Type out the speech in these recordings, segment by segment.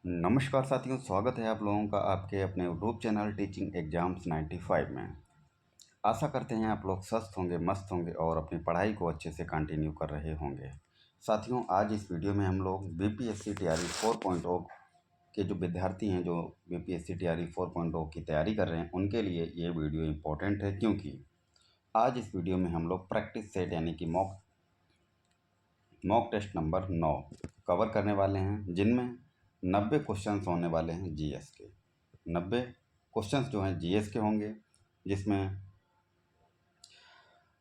नमस्कार साथियों, स्वागत है आप लोगों का आपके अपने यूट्यूब चैनल टीचिंग एग्जाम्स 95 में। आशा करते हैं आप लोग स्वस्थ होंगे, मस्त होंगे और अपनी पढ़ाई को अच्छे से कंटिन्यू कर रहे होंगे। साथियों, आज इस वीडियो में हम लोग बीपीएससी टीआरई 4.0 के जो विद्यार्थी हैं, जो बीपीएससी टीआरई 4.0 की तैयारी कर रहे हैं, उनके लिए ये वीडियो इम्पोर्टेंट है, क्योंकि आज इस वीडियो में हम लोग प्रैक्टिस सेट यानी कि मॉक टेस्ट नंबर 9 कवर करने वाले हैं, जिनमें 90 क्वेश्चंस होने वाले हैं जीएस के। 90 क्वेश्चंस जो हैं जीएस के होंगे,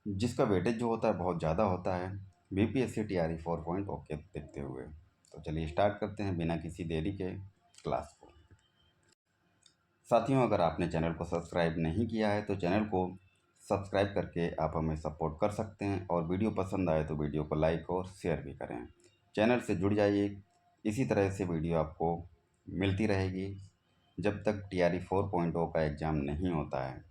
जिसका वेटेज जो होता है बहुत ज़्यादा होता है बीपीएससी टीआरई 4.0 के देखते हुए। तो चलिए स्टार्ट करते हैं बिना किसी देरी के क्लास को। साथियों, अगर आपने चैनल को सब्सक्राइब नहीं किया है तो चैनल को सब्सक्राइब करके आप हमें सपोर्ट कर सकते हैं, और वीडियो पसंद आए तो वीडियो को लाइक और शेयर भी करें। चैनल से जुड़ जाइए, इसी तरह से वीडियो आपको मिलती रहेगी जब तक टीआरई 4.0 का एग्ज़ाम नहीं होता है।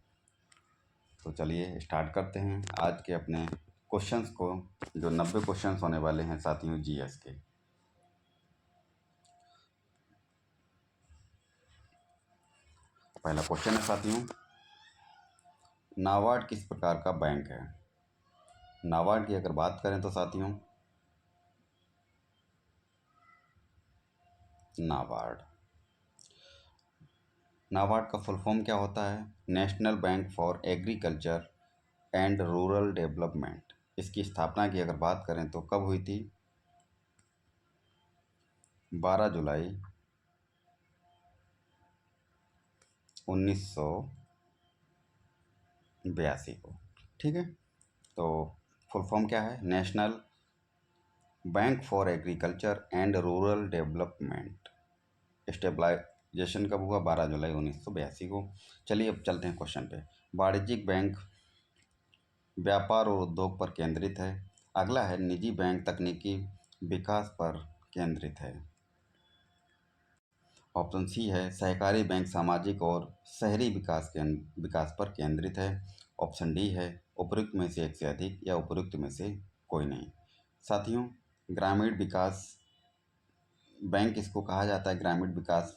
तो चलिए स्टार्ट करते हैं आज के अपने क्वेश्चंस को, जो 90 क्वेश्चंस होने वाले हैं साथियों जीएस के। पहला क्वेश्चन है साथियों, नाबार्ड किस प्रकार का बैंक है? नाबार्ड की अगर बात करें तो साथियों, नाबार्ड का फुल फॉर्म क्या होता है? National Bank for Agriculture and Rural development. इसकी स्थापना की अगर बात करें तो कब हुई थी? 12 जुलाई 1982 को। ठीक है, तो फुल फॉर्म क्या है? National Bank for Agriculture and Rural Development. Stabilisation कब हुआ? 12 जुलाई 1982 को। चलिए अब चलते हैं क्वेश्चन पे। वाणिज्यिक बैंक व्यापार और उद्योग पर केंद्रित है। अगला है निजी बैंक तकनीकी विकास पर केंद्रित है। ऑप्शन सी है सहकारी बैंक सामाजिक और शहरी विकास पर केंद्रित है। ऑप्शन डी है उपयुक्त में से एक से अधिक या उपयुक्त में से कोई नहीं। साथियों, ग्रामीण विकास बैंक इसको कहा जाता है, ग्रामीण विकास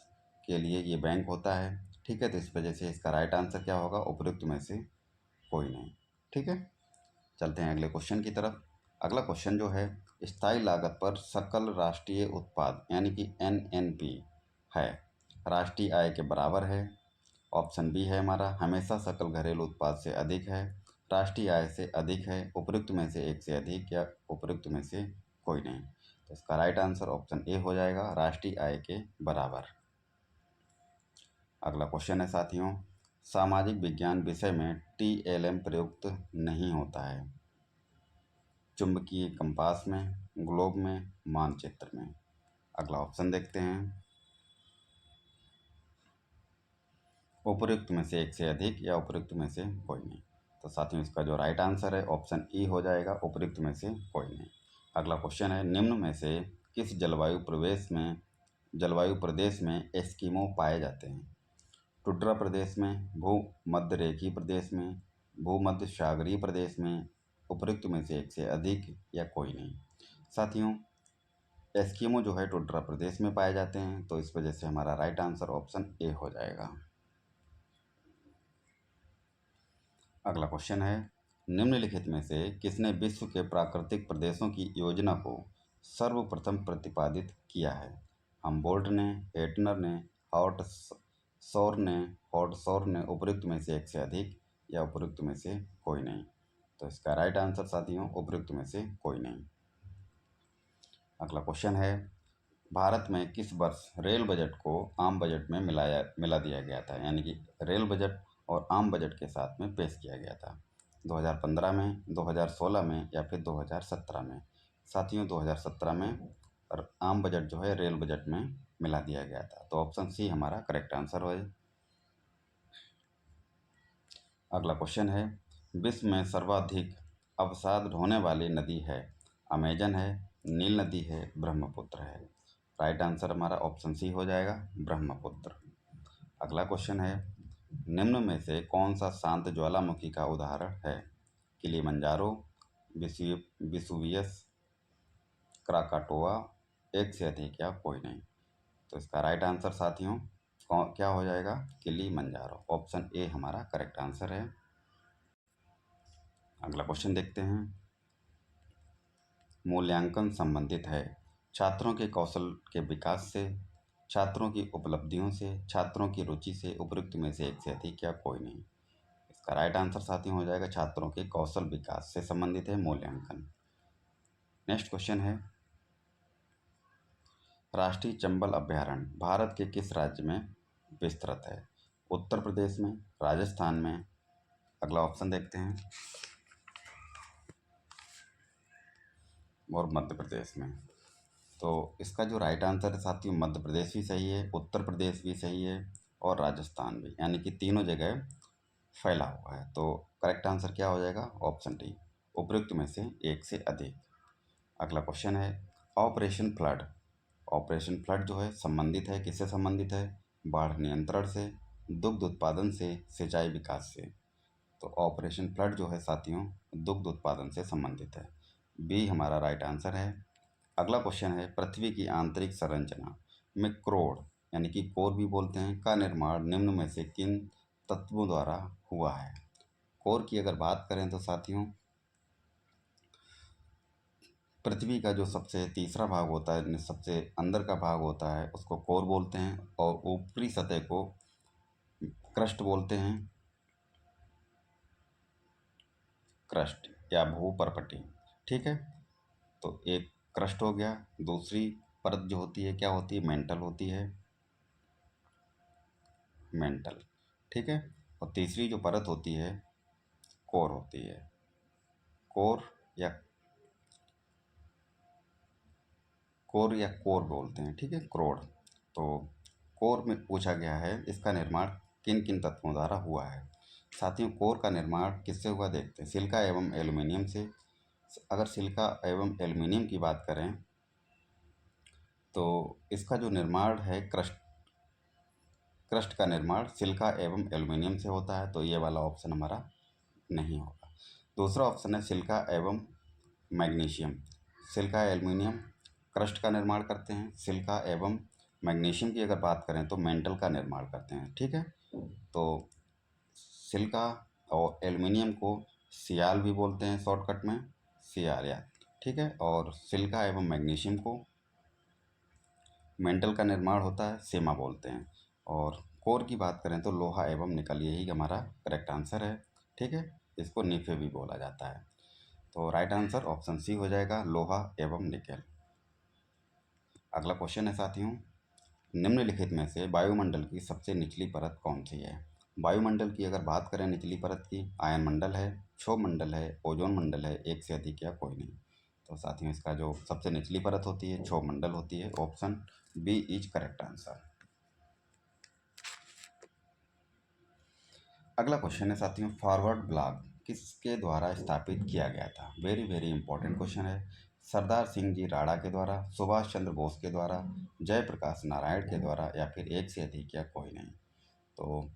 के लिए ये बैंक होता है। ठीक है, तो इस वजह से इसका राइट आंसर क्या होगा? उपयुक्त में से कोई नहीं। ठीक है, चलते हैं अगले क्वेश्चन की तरफ। अगला क्वेश्चन जो है, स्थायी लागत पर सकल राष्ट्रीय उत्पाद यानी कि एनएनपी है, राष्ट्रीय आय के बराबर है। ऑप्शन बी है हमारा हमेशा सकल घरेलू उत्पाद से अधिक है, राष्ट्रीय आय से अधिक है, उपयुक्त में से एक से अधिक या उपयुक्त में से कोई नहीं। तो इसका राइट आंसर ऑप्शन ए हो जाएगा, राष्ट्रीय आय के बराबर। अगला क्वेश्चन है साथियों, सामाजिक विज्ञान विषय में टीएलएम प्रयुक्त नहीं होता है। चुंबकीय कंपास में, ग्लोब में, मानचित्र में। अगला ऑप्शन देखते हैं, उपयुक्त में से एक से अधिक या उपयुक्त में से कोई नहीं। तो साथियों, इसका जो राइट आंसर है ऑप्शन ई हो जाएगा, उपयुक्त में से कोई नहीं। अगला क्वेश्चन है, निम्न में से किस जलवायु प्रदेश में एस्किमो पाए जाते हैं? टुंड्रा प्रदेश में, भूमध्य रेखीय प्रदेश में, भूमध्य सागरीय प्रदेश में, उपयुक्त में से एक से अधिक या कोई नहीं। साथियों, एस्किमो जो है टुंड्रा प्रदेश में पाए जाते हैं, तो इस वजह से हमारा राइट आंसर ऑप्शन ए हो जाएगा। अगला क्वेश्चन है, निम्नलिखित में से किसने विश्व के प्राकृतिक प्रदेशों की योजना को सर्वप्रथम प्रतिपादित किया है? हम्बोल्ट ने, एटनर ने, हॉटसौर ने, उपयुक्त में से एक से अधिक या उपयुक्त में से कोई नहीं। तो इसका राइट आंसर साथियों उपयुक्त में से कोई नहीं। अगला क्वेश्चन है, भारत में किस वर्ष रेल बजट को आम बजट में मिला दिया गया था, यानी कि रेल बजट और आम बजट के साथ में पेश किया गया था? 2015 में, 2016 में या फिर 2017 में? साथियों, 2017 में आम बजट जो है रेल बजट में मिला दिया गया था, तो ऑप्शन सी हमारा करेक्ट आंसर हो। अगला क्वेश्चन है, विश्व में सर्वाधिक अवसाद ढोने वाली नदी है? अमेजन है, नील नदी है, ब्रह्मपुत्र है? राइट आंसर हमारा ऑप्शन सी हो जाएगा, ब्रह्मपुत्र। अगला क्वेश्चन है, निम्न में से कौन सा शांत ज्वालामुखी का उदाहरण है? किलिमंजारो, विसुवियस, क्राकाटोआ, एक से अधिक या कोई नहीं। तो इसका राइट आंसर साथियों क्या हो जाएगा? किलिमंजारो। ऑप्शन ए हमारा करेक्ट आंसर है। अगला क्वेश्चन देखते हैं। मूल्यांकन संबंधित है छात्रों के कौशल के विकास से, छात्रों की उपलब्धियों से, छात्रों की रुचि से, उपयुक्त में से एक से अधिक या कोई नहीं। इसका राइट आंसर साथियों हो जाएगा छात्रों के कौशल विकास से संबंधित है मूल्यांकन। नेक्स्ट क्वेश्चन है, राष्ट्रीय चंबल अभयारण्य भारत के किस राज्य में विस्तृत है? उत्तर प्रदेश में, राजस्थान में। अगला ऑप्शन देखते हैं, और मध्य प्रदेश में। तो इसका जो राइट आंसर है साथियों, मध्य प्रदेश भी सही है, उत्तर प्रदेश भी सही है, और राजस्थान भी, यानी कि तीनों जगह फैला हुआ है। तो करेक्ट आंसर क्या हो जाएगा? ऑप्शन डी, उपयुक्त में से एक से अधिक। अगला क्वेश्चन है, ऑपरेशन फ्लड। ऑपरेशन फ्लड जो है संबंधित है, किससे संबंधित है? बाढ़ नियंत्रण से, दुग्ध उत्पादन से, सिंचाई विकास से। तो ऑपरेशन फ्लड जो है साथियों दुग्ध उत्पादन से संबंधित है। बी हमारा राइट आंसर है। अगला क्वेश्चन है, पृथ्वी की आंतरिक संरचना में क्रोड, यानी कि कोर भी बोलते हैं, का निर्माण निम्न में से किन तत्वों द्वारा हुआ है? कोर की अगर बात करें तो साथियों पृथ्वी का जो सबसे तीसरा भाग होता है, सबसे अंदर का भाग होता है, उसको कोर बोलते हैं, और ऊपरी सतह को क्रस्ट बोलते हैं, क्रस्ट या भूपर्पटी। ठीक है, तो एक क्रस्ट हो गया, दूसरी परत जो होती है क्या होती है? मेंटल होती है, मेंटल। ठीक है, और तीसरी जो परत होती है कोर होती है, कोर या कोर बोलते हैं। ठीक है, क्रोड। तो कोर में पूछा गया है इसका निर्माण किन किन तत्वों द्वारा हुआ है? साथियों कोर का निर्माण किससे हुआ देखते हैं, सिलिका एवं एल्युमिनियम से। अगर सिलिका एवं एल्युमिनियम की बात करें तो इसका जो निर्माण है क्रस्ट का निर्माण सिलिका एवं एल्युमिनियम से होता है, तो ये वाला ऑप्शन हमारा नहीं होगा। दूसरा ऑप्शन है सिलिका एवं मैग्नीशियम। सिलिका एल्युमिनियम क्रस्ट का निर्माण करते हैं, सिलिका एवं मैग्नीशियम की अगर बात करें तो मेंटल का निर्माण करते हैं। ठीक है, तो सिलिका और एल्युमिनियम को सियाल भी बोलते हैं शॉर्टकट में, सियाल या। ठीक है, और सिलिका एवं मैग्नीशियम को मेंटल का निर्माण होता है, सेमा बोलते हैं। और कोर की बात करें तो लोहा एवं निकल, यही हमारा करेक्ट आंसर है। ठीक है, इसको निफे भी बोला जाता है। तो राइट आंसर ऑप्शन सी हो जाएगा, लोहा एवं निकेल। अगला क्वेश्चन है साथियों, निम्नलिखित में से वायुमंडल की सबसे निचली परत कौन सी है? वायुमंडल की अगर बात करें निचली परत की, आयन मंडल है, क्षोभ मंडल है, ओजोन मंडल है, एक से अधिक या कोई नहीं। तो साथियों इसका जो सबसे निचली परत होती है क्षोभ मंडल होती है। Option B is correct answer. अगला क्वेश्चन है साथियों, फॉरवर्ड ब्लॉक किसके द्वारा स्थापित किया गया था? वेरी वेरी इंपॉर्टेंट क्वेश्चन है। सरदार सिंह जी राणा के द्वारा, सुभाष चंद्र बोस के द्वारा, जयप्रकाश नारायण के द्वारा, या फिर एक से अधिक या कोई नहीं। तो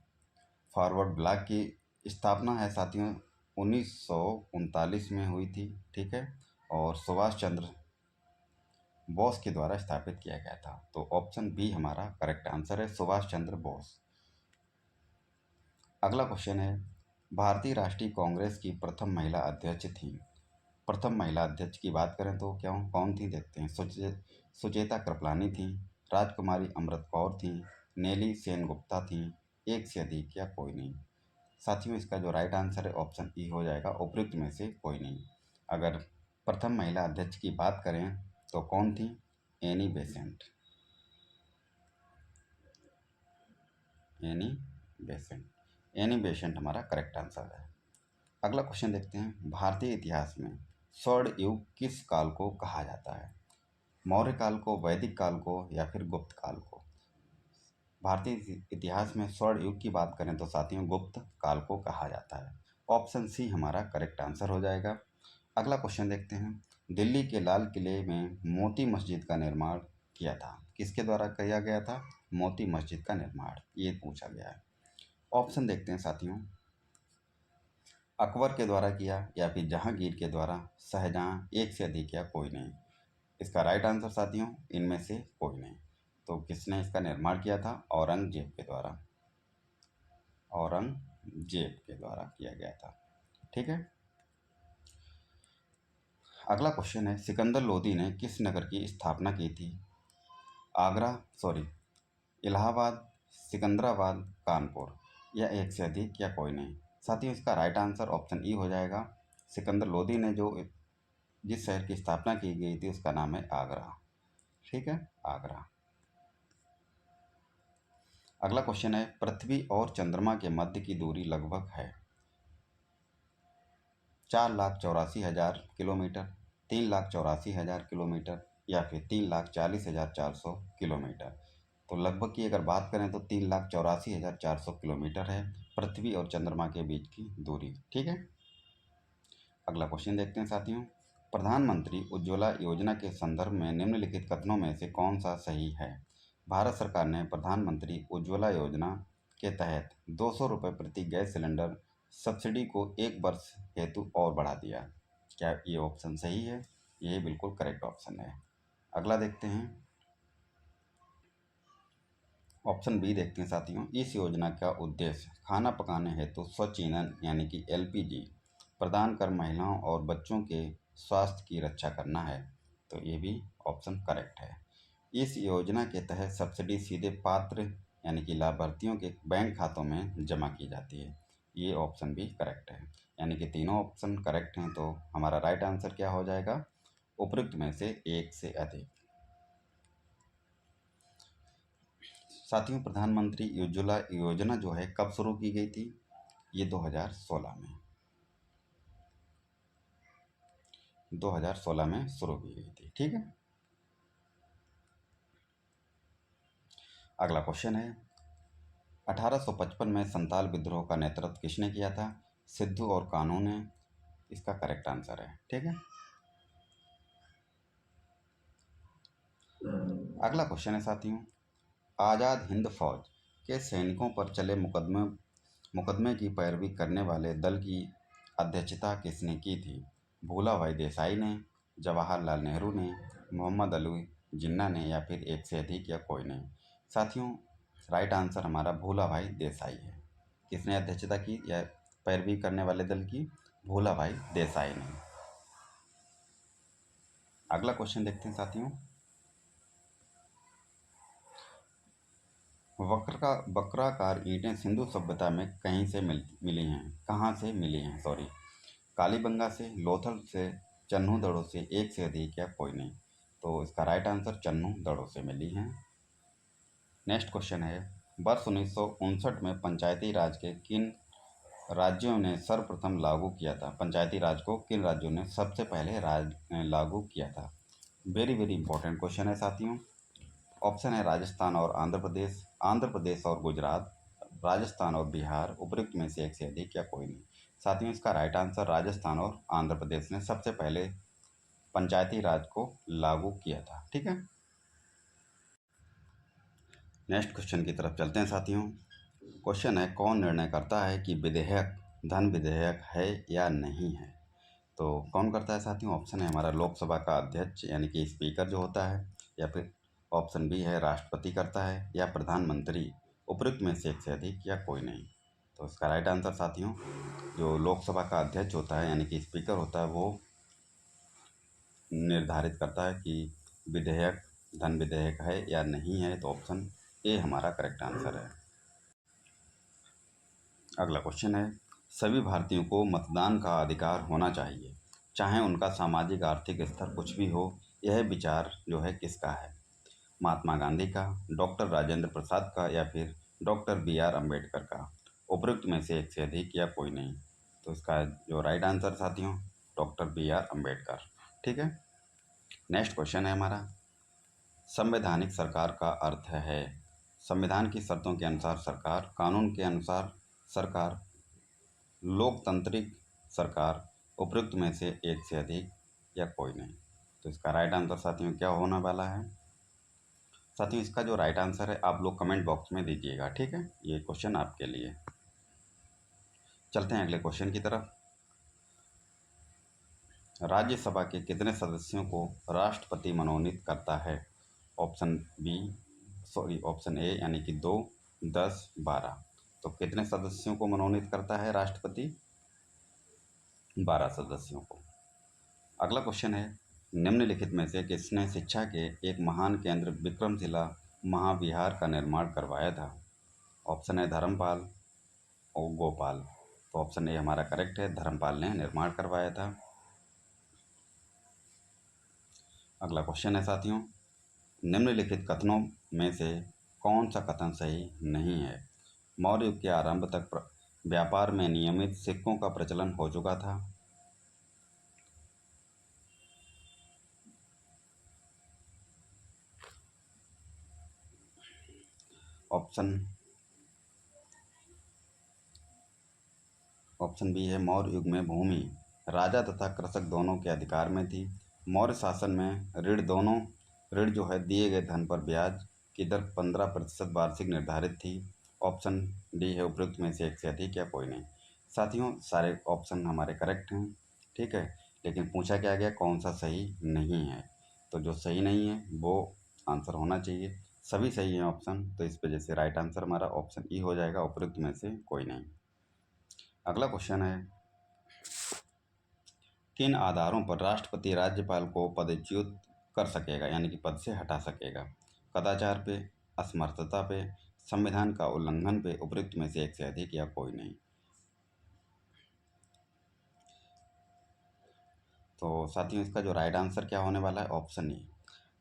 फॉरवर्ड ब्लॉक की स्थापना है साथियों 1939 में हुई थी। ठीक है, और सुभाष चंद्र बोस के द्वारा स्थापित किया गया था। तो ऑप्शन बी हमारा करेक्ट आंसर है, सुभाष चंद्र बोस। अगला क्वेश्चन है, भारतीय राष्ट्रीय कांग्रेस की प्रथम महिला अध्यक्ष थी। प्रथम महिला अध्यक्ष की बात करें तो क्या कौन थी देखते हैं। सुचेता कृपलानी थी, राजकुमारी अमृत कौर थी, नेली सेनगुप्ता थी, एक से अधिक या कोई नहीं। साथियों इसका जो राइट आंसर है ऑप्शन ई हो जाएगा, उपयुक्त में से कोई नहीं। अगर प्रथम महिला अध्यक्ष की बात करें तो कौन थी? Annie Besant. Annie Besant, Annie Besant हमारा करेक्ट आंसर है। अगला क्वेश्चन देखते हैं, भारतीय इतिहास में स्वर्ण युग किस काल को कहा जाता है? मौर्य काल को, वैदिक काल को, या फिर गुप्त काल को? भारतीय इतिहास में स्वर्ण युग की बात करें तो साथियों गुप्त काल को कहा जाता है। ऑप्शन सी हमारा करेक्ट आंसर हो जाएगा। अगला क्वेश्चन देखते हैं, दिल्ली के लाल किले में मोती मस्जिद का निर्माण किया था, किसके द्वारा किया गया था? मोती मस्जिद का निर्माण ये पूछा गया है। ऑप्शन देखते हैं साथियों, अकबर के द्वारा किया, या फिर जहांगीर के द्वारा, शाहजहां, एक से अधिक या कोई नहीं। इसका राइट आंसर साथियों इनमें से कोई नहीं। तो किसने इसका निर्माण किया था? औरंगजेब के द्वारा, औरंगजेब के द्वारा किया गया था। ठीक है। अगला क्वेश्चन है, सिकंदर लोदी ने किस नगर की स्थापना की थी? आगरा, सॉरी, इलाहाबाद, सिकंदराबाद, कानपुर, या एक से अधिक या कोई नहीं। साथियों, इसका राइट आंसर ऑप्शन ई हो जाएगा। सिकंदर लोदी ने जो जिस शहर की स्थापना की गई थी उसका नाम है आगरा। ठीक है, आगरा। अगला क्वेश्चन है, पृथ्वी और चंद्रमा के मध्य की दूरी लगभग है 4,84,000 किलोमीटर, 3,84,000 किलोमीटर, या फिर 3,40,400 किलोमीटर। तो लगभग की अगर बात करें तो 3,84,400 किलोमीटर है पृथ्वी और चंद्रमा के बीच की दूरी। ठीक है। अगला क्वेश्चन देखते हैं साथियों, प्रधानमंत्री उज्ज्वला योजना के संदर्भ में निम्नलिखित कथनों में से कौन सा सही है? भारत सरकार ने प्रधानमंत्री उज्ज्वला योजना के तहत 200 रुपये प्रति गैस सिलेंडर सब्सिडी को 1 वर्ष हेतु और बढ़ा दिया। क्या ये ऑप्शन सही है? ये बिल्कुल करेक्ट ऑप्शन है। अगला देखते हैं, ऑप्शन बी देखते हैं साथियों, इस योजना का उद्देश्य खाना पकाने हेतु स्वच्छ ईंधन यानी कि एलपीजी प्रदान कर महिलाओं और बच्चों के स्वास्थ्य की रक्षा करना है। तो ये भी ऑप्शन करेक्ट है। इस योजना के तहत सब्सिडी सीधे पात्र यानी कि लाभार्थियों के बैंक खातों में जमा की जाती है। ये ऑप्शन भी करेक्ट है, यानी कि तीनों ऑप्शन करेक्ट हैं। तो हमारा राइट आंसर क्या हो जाएगा? उपरोक्त में से एक से अधिक। साथियों, प्रधानमंत्री उज्ज्वला योजना जो है कब शुरू की गई थी? ये 2016 में, 2016 में शुरू की गई थी। ठीक है। अगला क्वेश्चन है, 1855 में संताल विद्रोह का नेतृत्व किसने किया था? सिद्धू और कान्हू ने इसका करेक्ट आंसर है। ठीक है। अगला क्वेश्चन है साथियों, आज़ाद हिंद फौज के सैनिकों पर चले मुकदमे की पैरवी करने वाले दल की अध्यक्षता किसने की थी? भूला भाई देसाई ने, जवाहरलाल नेहरू ने, मोहम्मद अली जिन्ना ने, या फिर एक से अधिक या कोई नहीं। साथियों, राइट आंसर हमारा भूला भाई देसाई है। किसने अध्यक्षता की या पैरवी करने वाले दल की? भूला भाई देसाई ने। अगला क्वेश्चन देखते हैं साथियों, वक्राकार ईंटें सिंधु सभ्यता में कहीं से मिली हैं? कहाँ से मिली हैं, सॉरी? कालीबंगा से, लोथल से, चन्हू दड़ों से, एक से अधिक या कोई नहीं। तो इसका राइट आंसर चन्हू दड़ों से मिली हैं। नेक्स्ट क्वेश्चन है, वर्ष 1959 में पंचायती राज के किन राज्यों ने सर्वप्रथम लागू किया था? पंचायती राज को किन राज्यों ने सबसे पहले लागू किया था? वेरी वेरी इंपॉर्टेंट क्वेश्चन है साथियों। ऑप्शन है राजस्थान और आंध्र प्रदेश और गुजरात, राजस्थान और बिहार, उपयुक्त में से एक से अधिक या कोई नहीं। साथियों, इसका राइट आंसर राजस्थान और आंध्र प्रदेश ने सबसे पहले पंचायती राज को लागू किया था। ठीक है। नेक्स्ट क्वेश्चन की तरफ चलते हैं साथियों। क्वेश्चन है, कौन निर्णय करता है कि विधेयक धन विधेयक है या नहीं है? तो कौन करता है साथियों? ऑप्शन है हमारा लोकसभा का अध्यक्ष यानी कि स्पीकर जो होता है, या फिर ऑप्शन बी है राष्ट्रपति करता है, या प्रधानमंत्री, उपयुक्त में से एक से अधिक या कोई नहीं। तो इसका राइट आंसर साथियों, जो लोकसभा का अध्यक्ष होता है यानी कि स्पीकर होता है, वो निर्धारित करता है कि विधेयक धन विधेयक है या नहीं है। तो ऑप्शन ए हमारा करेक्ट आंसर है। अगला क्वेश्चन है, सभी भारतीयों को मतदान का अधिकार होना चाहिए, चाहे उनका सामाजिक आर्थिक स्तर कुछ भी हो। यह विचार जो है किसका है? महात्मा गांधी का, डॉक्टर राजेंद्र प्रसाद का, या फिर डॉक्टर B.R. अम्बेडकर का? उपयुक्त में से एक से अधिक या कोई नहीं। तो इसका जो राइट आंसर साथियों, डॉक्टर B.R. अम्बेडकर। ठीक है। नेक्स्ट क्वेश्चन है हमारा, संवैधानिक सरकार का अर्थ है संविधान की शर्तों के अनुसार सरकार, कानून के अनुसार सरकार, लोकतांत्रिक सरकार, उपयुक्त में से एक से अधिक या कोई नहीं। तो इसका राइट आंसर साथियों क्या होने वाला है? साथियों, इसका जो राइट आंसर है आप लोग कमेंट बॉक्स में दीजिएगा। ठीक है, ये क्वेश्चन आपके लिए। चलते हैं अगले क्वेश्चन की तरफ। राज्यसभा के कितने सदस्यों को राष्ट्रपति मनोनीत करता है? Option B sorry option A यानी कि 2, 10, 12। तो कितने सदस्यों को मनोनीत करता है राष्ट्रपति? 12 सदस्यों को। अगला क्वेश्चन है, निम्नलिखित में से किसने शिक्षा के एक महान केंद्र विक्रमशिला महाविहार का निर्माण करवाया था? ऑप्शन है धर्मपाल और गोपाल। तो ऑप्शन ए हमारा करेक्ट है, धर्मपाल ने निर्माण करवाया था। अगला क्वेश्चन है साथियों, निम्नलिखित कथनों में से कौन सा कथन सही नहीं है? मौर्य युग के आरंभ तक व्यापार में नियमित सिक्कों का प्रचलन हो चुका था। ऑप्शन बी है, मौर्य युग में भूमि राजा तथा कृषक दोनों के अधिकार में थी। मौर्य शासन में ऋण जो है दिए गए धन पर ब्याज की दर 15% वार्षिक निर्धारित थी। ऑप्शन डी है, उपयुक्त में से एक से अधिक या कोई नहीं। साथियों सारे ऑप्शन हमारे करेक्ट हैं, ठीक है, लेकिन पूछा क्या गया कौन सा सही नहीं है। तो जो सही नहीं है वो आंसर होना चाहिए, सभी सही हैं ऑप्शन, तो इस वजह से राइट आंसर हमारा ऑप्शन ई हो जाएगा, उपयुक्त में से कोई नहीं। अगला क्वेश्चन है, किन आधारों पर राष्ट्रपति राज्यपाल को पदच्युत कर सकेगा यानी कि पद से हटा सकेगा? कदाचार पे, असमर्थता पे, संविधान का उल्लंघन पे, उपयुक्त में से एक से अधिक या कोई नहीं। तो साथियों इसका जो राइट आंसर क्या होने वाला है, ऑप्शन ई।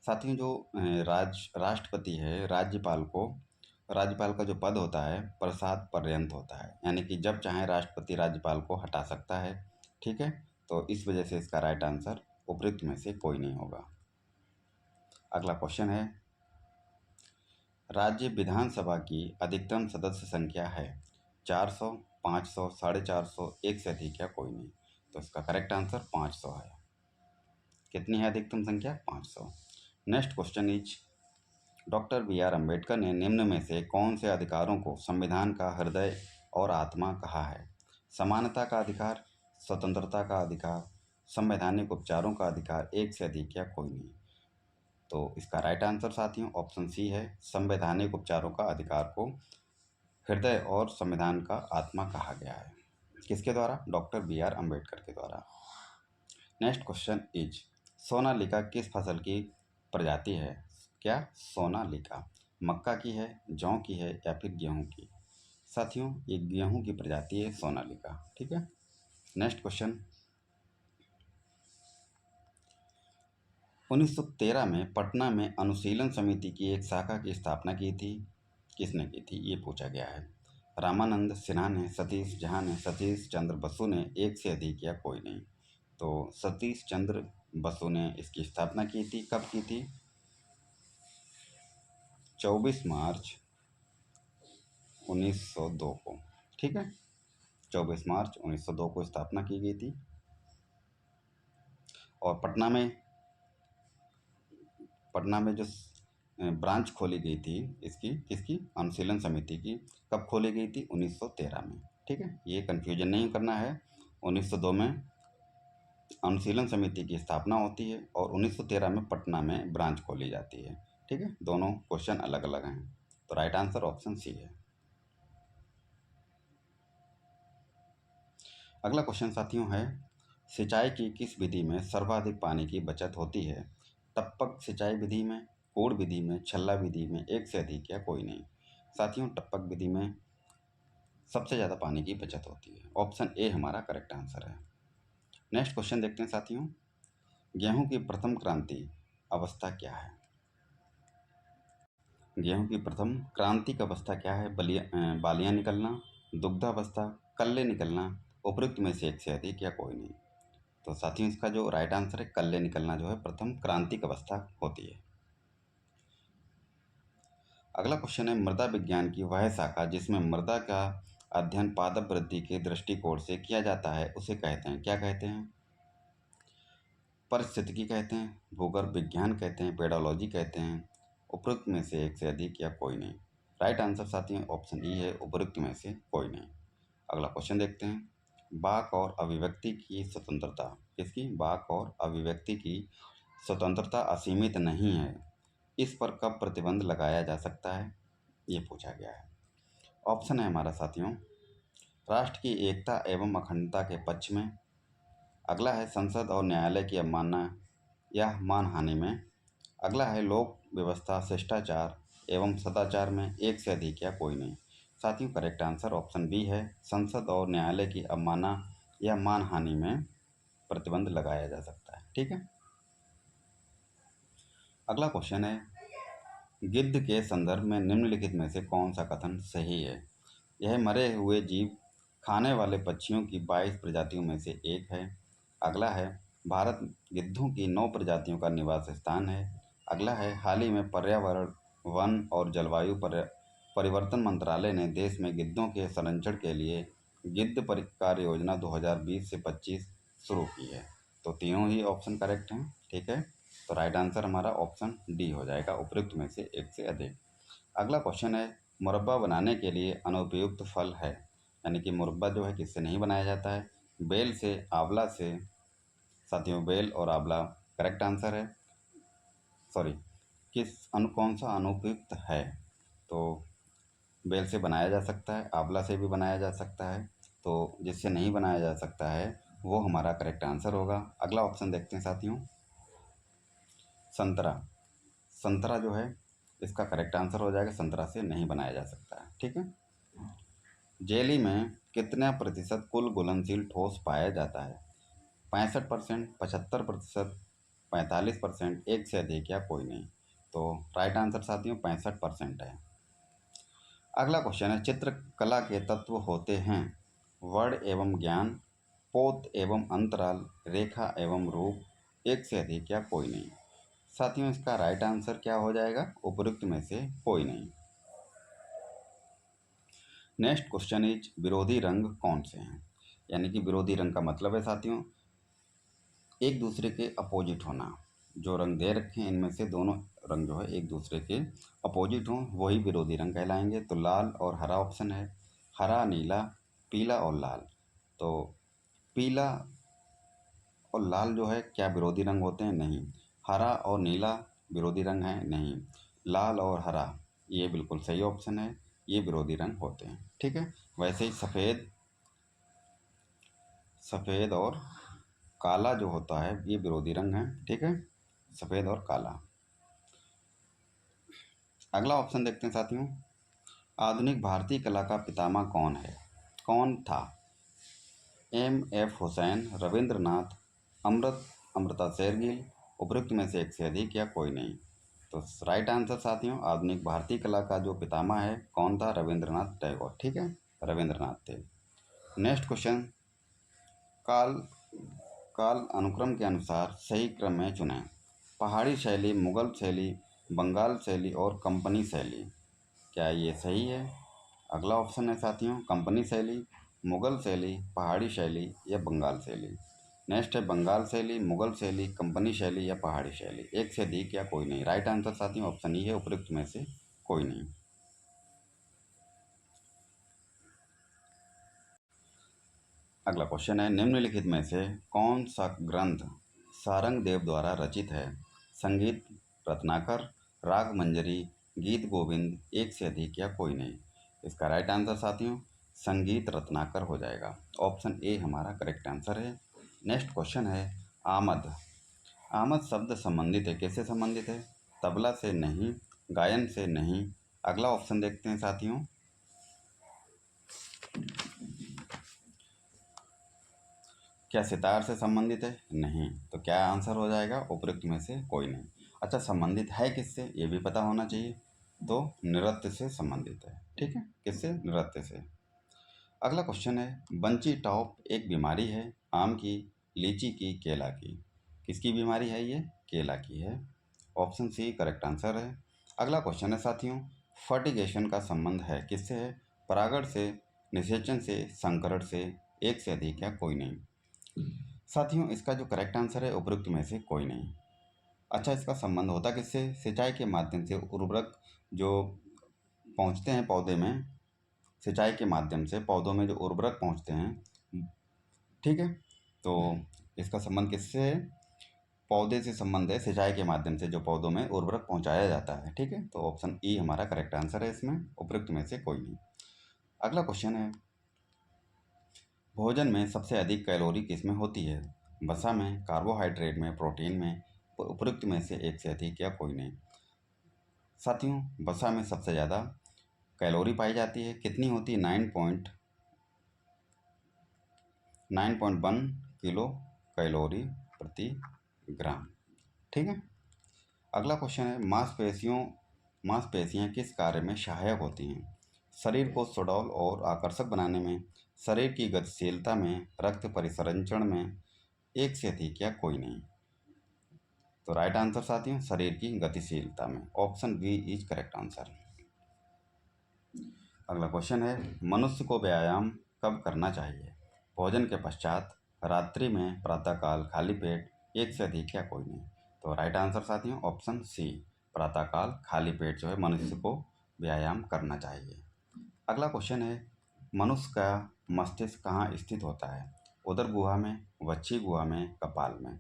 साथियों जो राष्ट्रपति है, राज्यपाल का जो पद होता है प्रसाद पर्यंत होता है, यानी कि जब चाहे राष्ट्रपति राज्यपाल को हटा सकता है, ठीक है। तो इस वजह से इसका राइट आंसर उपयुक्त में से कोई नहीं होगा। अगला क्वेश्चन है, राज्य विधानसभा की अधिकतम सदस्य संख्या है 400, 500, 450, एक से अधिक या कोई नहीं। तो इसका करेक्ट आंसर 500 है। कितनी है अधिकतम संख्या? 500। Next question is, doctor B R Ambedkar ने निम्न में से कौन से अधिकारों को संविधान का हृदय और आत्मा कहा है? समानता का अधिकार, स्वतंत्रता का अधिकार, संवैधानिक उपचारों का अधिकार, एक से अधिक या कोई नहीं। तो इसका राइट आंसर साथियों ऑप्शन सी है, संवैधानिक उपचारों का अधिकार को हृदय और संविधान का आत्मा कहा गया है। किसके द्वारा? डॉक्टर बी आर अम्बेडकर के द्वारा। नेक्स्ट क्वेश्चन इज, सोनालिका किस फसल की प्रजाति है? क्या सोनालिका मक्का की है, जौ की है या फिर गेहूं की? साथियों ये गेहूं की प्रजाति है सोनालिका, ठीक है। नेक्स्ट क्वेश्चन, 1913 में पटना में अनुशीलन समिति की एक शाखा की स्थापना की थी, किसने की थी ये पूछा गया है। रामानंद सिन्हा ने, सतीश झा ने, सतीश चंद्र बसु ने, एक से अधिक या कोई नहीं। तो सतीश चंद्र बसु ने इसकी स्थापना की थी, कब की थी? 24 मार्च 1902 को, ठीक है, 24 मार्च 1902 को स्थापना की गई थी। और पटना में जो ब्रांच खोली गई थी इसकी, किसकी? अनुशीलन समिति की, कब खोली गई थी? 1913 में, ठीक है, ये कन्फ्यूजन नहीं करना है। 1902 में अनुशीलन समिति की स्थापना होती है और 1913 में पटना में ब्रांच खोली जाती है, ठीक है, दोनों क्वेश्चन अलग अलग हैं। तो राइट आंसर ऑप्शन सी है। अगला क्वेश्चन साथियों है, सिंचाई की किस विधि में सर्वाधिक पानी की बचत होती है? टपक सिंचाई विधि में, कोड़ विधि में, छल्ला विधि में, एक से अधिक या कोई नहीं। साथियों टपक विधि में सबसे ज़्यादा पानी की बचत होती है, ऑप्शन ए हमारा करेक्ट आंसर है। नेक्स्ट क्वेश्चन देखते हैं साथियों, गेहूं की प्रथम क्रांति अवस्था क्या है? गेहूं की प्रथम क्रांतिक अवस्था क्या है? बालियां निकलना, दुग्धावस्था, कल्ले निकलना, उपयुक्त में से एक से अधिक या कोई नहीं। तो साथियों इसका जो राइट आंसर है, कल्ले निकलना जो है प्रथम क्रांतिक अवस्था होती है। अगला क्वेश्चन है, मृदा विज्ञान की वह शाखा जिसमें मृदा का अध्ययन पादप वृद्धि के दृष्टिकोण से किया जाता है उसे कहते हैं, क्या कहते हैं? परिस्थितिकी कहते हैं, भूगर्भ विज्ञान कहते हैं, पेडोलॉजी कहते हैं, उपयुक्त में से एक से अधिक या कोई नहीं। राइट आंसर साथियों ऑप्शन ई है, उपयुक्त में से कोई नहीं। अगला क्वेश्चन देखते हैं, वाक और अभिव्यक्ति की स्वतंत्रता, किसकी? वाक और अभिव्यक्ति की स्वतंत्रता असीमित नहीं है, इस पर कब प्रतिबंध लगाया जा सकता है, ये पूछा गया है। ऑप्शन है हमारा साथियों, राष्ट्र की एकता एवं अखंडता के पक्ष में। अगला है संसद और न्यायालय की अवमानना या मानहानि में। अगला है लोक व्यवस्था, शिष्टाचार एवं सदाचार में एक से अधिक या कोई नहीं। साथियों करेक्ट आंसर ऑप्शन बी है, संसद और न्यायालय की अवमानना या मानहानि में प्रतिबंध लगाया जा सकता है। ठीक है। अगला क्वेश्चन है, गिद्ध के संदर्भ में निम्नलिखित में से कौन सा कथन सही है। यह मरे हुए जीव खाने वाले पक्षियों की 22 प्रजातियों में से एक है। अगला है, भारत गिद्धों की 9 प्रजातियों का निवास स्थान है। अगला है, हाल ही में पर्यावरण, वन और जलवायु परिवर्तन मंत्रालय ने देश में गिद्धों के संरक्षण के लिए गिद्ध कार्य योजना 2020 से 25 शुरू की है। तो तीनों ही ऑप्शन करेक्ट हैं। ठीक है, तो राइट आंसर हमारा ऑप्शन डी हो जाएगा, उपयुक्त में से एक से अधिक। अगला क्वेश्चन है, मुरब्बा बनाने के लिए अनुपयुक्त फल है, यानी कि मुरब्बा जो है किससे नहीं बनाया जाता है, बेल से, आंवला से। साथियों बेल और आंवला करेक्ट आंसर है। सॉरी, कौन सा अनुपयुक्त है, तो बेल से बनाया जा सकता है, आंवला से भी बनाया जा सकता है, तो जिससे नहीं बनाया जा सकता है वो हमारा करेक्ट आंसर होगा। अगला ऑप्शन देखते हैं साथियों, संतरा। संतरा जो है इसका करेक्ट आंसर हो जाएगा, संतरा से नहीं बनाया जा सकता है। ठीक है। जेली में कितना प्रतिशत कुल घुलनशील ठोस पाया जाता है, 65%, 75%, 45%, एक से अधिक या कोई नहीं। तो राइट आंसर साथियों 65% है। अगला क्वेश्चन है, चित्रकला के तत्व होते हैं वर्ण एवं ज्ञान, पोत एवं अंतराल, रेखा एवं रूप, एक से अधिक या कोई नहीं। साथियों इसका राइट आंसर क्या हो जाएगा, उपयुक्त में से कोई नहीं। नेक्स्ट क्वेश्चन इज, विरोधी रंग कौन से हैं। यानी कि विरोधी रंग का मतलब है साथियों एक दूसरे के अपोजिट होना। जो रंग दे रखे हैं इनमें से दोनों रंग जो है एक दूसरे के अपोजिट हों, वही विरोधी रंग कहलाएंगे। तो लाल और हरा ऑप्शन है, हरा, नीला, पीला और लाल। तो पीला और लाल जो है क्या विरोधी रंग होते हैं, नहीं। हरा और नीला विरोधी रंग हैं, नहीं। लाल और हरा ये बिल्कुल सही ऑप्शन है, ये विरोधी रंग होते हैं। ठीक है। वैसे ही सफ़ेद और काला जो होता है ये विरोधी रंग है। ठीक है, सफ़ेद और काला। अगला ऑप्शन देखते हैं साथियों, आधुनिक भारतीय कला का पितामह कौन है, कौन था। M.F. हुसैन, रविंद्रनाथ, अमृता शेरगिल, उपयुक्त में से एक से अधिक या कोई नहीं। तो राइट आंसर साथियों आधुनिक भारतीय कला का जो पितामह है कौन था, रविंद्रनाथ टैगोर। ठीक है, रविंद्रनाथ थे। नेक्स्ट क्वेश्चन, काल काल अनुक्रम के अनुसार सही क्रम में चुनें। पहाड़ी शैली, मुगल शैली, बंगाल शैली और कंपनी शैली, क्या ये सही है। अगला ऑप्शन है साथियों, कंपनी शैली, मुगल शैली, पहाड़ी शैली या बंगाल शैली। नेक्स्ट है बंगाल शैली, मुगल शैली, कंपनी शैली या पहाड़ी शैली, एक से अधिक या कोई नहीं। राइट आंसर साथियों ऑप्शन ई है, उपयुक्त में से कोई नहीं। अगला क्वेश्चन है, निम्नलिखित में से कौन सा ग्रंथ सारंग देव द्वारा रचित है। संगीत रत्नाकर, राग मंजरी, गीत गोविंद, एक से अधिक या कोई नहीं। इसका राइट आंसर साथियों संगीत रत्नाकर हो जाएगा, ऑप्शन ए हमारा करेक्ट आंसर है। नेक्स्ट क्वेश्चन है, आमद। आमद शब्द संबंधित है, किससे संबंधित है, तबला से नहीं, गायन से नहीं। अगला ऑप्शन देखते हैं साथियों, क्या सितार से संबंधित है, नहीं। तो क्या आंसर हो जाएगा, उपयुक्त में से कोई नहीं। अच्छा संबंधित है किससे, ये भी पता होना चाहिए। तो नृत्य से संबंधित है। ठीक है, किससे, नृत्य से। अगला क्वेश्चन है, बंची टॉप एक बीमारी है, आम की, लीची की, केला की। किसकी बीमारी है ये, केला की है, ऑप्शन सी करेक्ट आंसर है। अगला क्वेश्चन है साथियों, फर्टिगेशन का संबंध है किससे है, परागण से, निषेचन से, संकरण से, एक से अधिक या कोई नहीं। साथियों इसका जो करेक्ट आंसर है उपयुक्त में से कोई नहीं। अच्छा इसका संबंध होता किससे, सिंचाई के माध्यम से उर्वरक जो पहुंचते हैं पौधे में, सिंचाई के माध्यम से पौधों में जो उर्वरक पहुंचते हैं। ठीक है, तो इसका संबंध किससे है, पौधे से संबंध है, सिंचाई के माध्यम से जो पौधों में उर्वरक पहुंचाया जाता है। ठीक है, तो ऑप्शन ई हमारा करेक्ट आंसर है इसमें, उपयुक्त में से कोई नहीं। अगला क्वेश्चन है, भोजन में सबसे अधिक कैलोरी किसमें होती है? वसा में, कार्बोहाइड्रेट में, प्रोटीन में, उपयुक्त में से एक से अधिक या कोई नहीं। साथियों, वसा में सबसे ज़्यादा कैलोरी पाई जाती है, कितनी होती है? 9.1 किलो कैलोरी प्रति ग्राम। ठीक है। अगला क्वेश्चन है, मांसपेशियां किस कार्य में सहायक होती हैं? शरीर को सुडौल और आकर्षक बनाने में, शरीर की गतिशीलता में, रक्त परिसंचरण में, एक से अधिक या कोई नहीं। तो राइट आंसर साथियों, शरीर की गतिशीलता में, option B is correct answer. अगला क्वेश्चन है, मनुष्य को व्यायाम कब करना चाहिए? भोजन के पश्चात, रात्रि में, प्रातःकाल, खाली पेट, एक से अधिक या कोई नहीं। तो राइट आंसर साथियों, ऑप्शन सी, प्रातःकाल खाली पेट जो है मनुष्य को व्यायाम करना चाहिए। अगला क्वेश्चन है, मनुष्य का मस्तिष्क कहाँ स्थित होता है? उदर गुहा में, वक्षी गुहा में, कपाल में।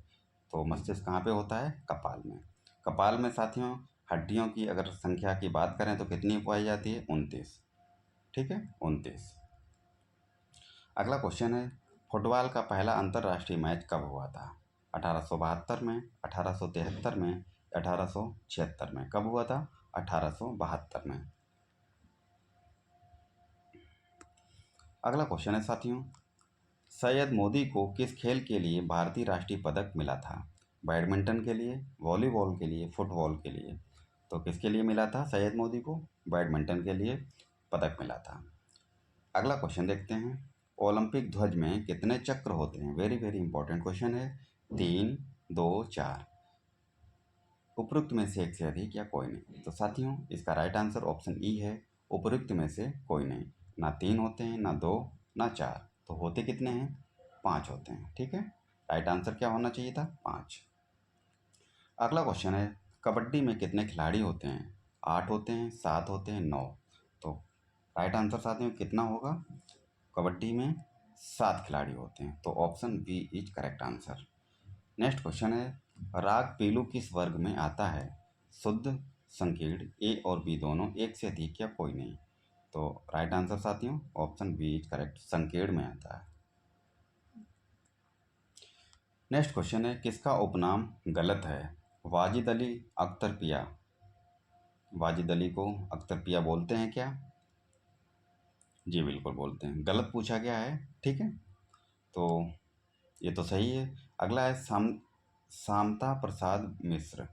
तो मस्तिष्क कहाँ पे होता है? कपाल में। कपाल में साथियों हड्डियों की अगर संख्या की बात करें तो कितनी पाई जाती है? 29। ठीक है, 29। अगला क्वेश्चन है, फुटबॉल का पहला अंतर्राष्ट्रीय मैच कब हुआ था? 1872 में, 1873 में, 1876 में। कब हुआ था? 1872 में। अगला क्वेश्चन है साथियों, सैयद मोदी को किस खेल के लिए भारतीय राष्ट्रीय पदक मिला था? बैडमिंटन के लिए, वॉलीबॉल के लिए, फुटबॉल के लिए। तो किसके लिए मिला था सैयद मोदी को? बैडमिंटन के लिए पदक मिला था। अगला क्वेश्चन देखते हैं, ओलंपिक ध्वज में कितने चक्र होते हैं? वेरी वेरी इंपॉर्टेंट क्वेश्चन है। 3, 2, 4। उपयुक्त में से एक से अधिक या कोई नहीं। तो साथियों इसका राइट आंसर ऑप्शन ई है, उपयुक्त में से कोई नहीं। ना 3 होते हैं, ना 2, ना 4। तो होते कितने हैं? 5 होते हैं। ठीक है, राइट आंसर क्या होना चाहिए था? 5। अगला क्वेश्चन है, कबड्डी में कितने खिलाड़ी होते हैं? 8 होते हैं, 7 होते हैं, 9। तो राइट आंसर साथियों कितना होगा? कबड्डी में 7 खिलाड़ी होते हैं। तो option B is correct answer. Next question है, राग पीलू किस वर्ग में आता है? शुद्ध, संकीर्ण, ए और बी दोनों, एक से अधिक या कोई नहीं। तो राइट आंसर साथियों ऑप्शन बी इज करेक्ट, संकीर्ण में आता है। नेक्स्ट क्वेश्चन है, किसका उपनाम गलत है? वाजिद अली, अख्तर पिया। वाजिद अली को अख्तर पिया बोलते हैं क्या? जी बिल्कुल बोलते हैं, गलत पूछा गया है। ठीक है, तो ये तो सही है। अगला है, शांता प्रसाद मिश्र,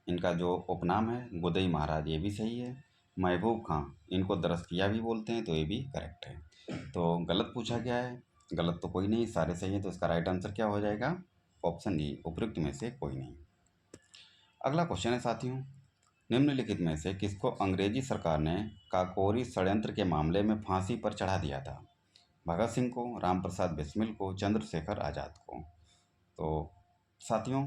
इनका जो उपनाम है गुदई महाराज, ये भी सही है। महबूब खां, इनको दरस्तिया भी बोलते हैं, तो ये भी करेक्ट है। तो गलत पूछा गया है, गलत तो कोई नहीं, सारे सही है। तो इसका राइट आंसर क्या हो जाएगा? ऑप्शन ई, उपयुक्त में से कोई नहीं। अगला क्वेश्चन है साथियों, निम्नलिखित में से किसको अंग्रेजी सरकार ने काकोरी षड्यंत्र के मामले में फांसी पर चढ़ा दिया था? भगत सिंह को, राम प्रसाद बिस्मिल को, चंद्रशेखर आज़ाद को। तो साथियों